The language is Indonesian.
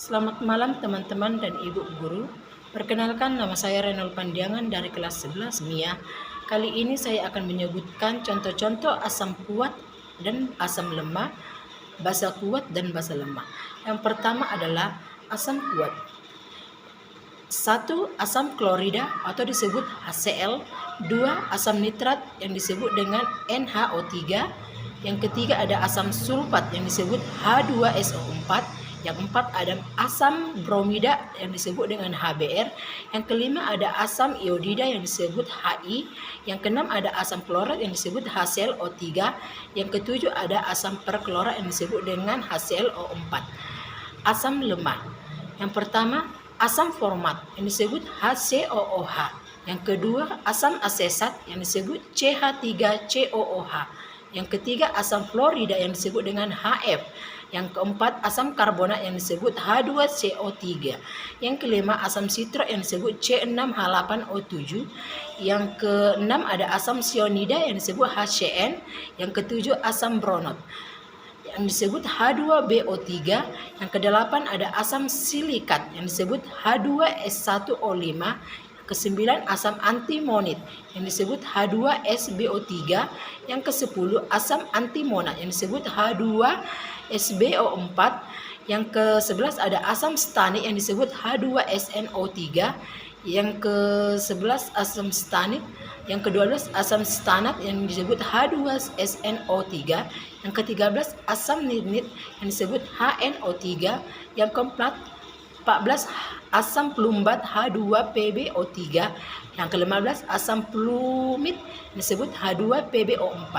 Selamat malam teman-teman dan ibu guru. Perkenalkan, nama saya Renol Pandiangan dari kelas 11 MIA. Kali ini saya akan menyebutkan contoh-contoh asam kuat dan asam lemah, basa kuat dan basa lemah. Yang pertama adalah asam kuat. 1. Asam klorida atau disebut HCl. 2. Asam nitrat yang disebut dengan NaO3. Yang ketiga ada asam sulfat yang disebut H2SO4. Yang 4 ada asam bromida yang disebut dengan HBr. Yang kelima ada asam iodida yang disebut Hi. Yang keenam ada asam klorat yang disebut HClO3. Yang ketujuh ada asam perklorat yang disebut dengan HClO4. Asam lemah. Yang pertama asam format yang disebut HCOOH. Yang kedua asam asesat yang disebut CH3COOH. Yang ketiga asam fluorida yang disebut dengan HF. Yang keempat asam karbonat yang disebut H2CO3. Yang kelima asam sitrat yang disebut C6H8O7. Yang keenam ada asam cyanida yang disebut HCN. Yang ketujuh asam bronot yang disebut H2BO3. Yang kedelapan ada asam silikat yang disebut H2S1O5. Kesembilan asam antimonit yang disebut H2SBO3. Yang kesepuluh asam antimonat yang disebut H2SBO4. Yang ke-11 ada asam stanik yang disebut H2SNO3. Yang ke-11 asam stanik. Yang ke-12 asam stanat yang disebut H2SNO3. Yang ke-13 asam nitrit yang disebut HNO3. Yang ke-14 asam plumbat H2PbO3. Yang ke-15 asam plumit yang disebut H2PbO4.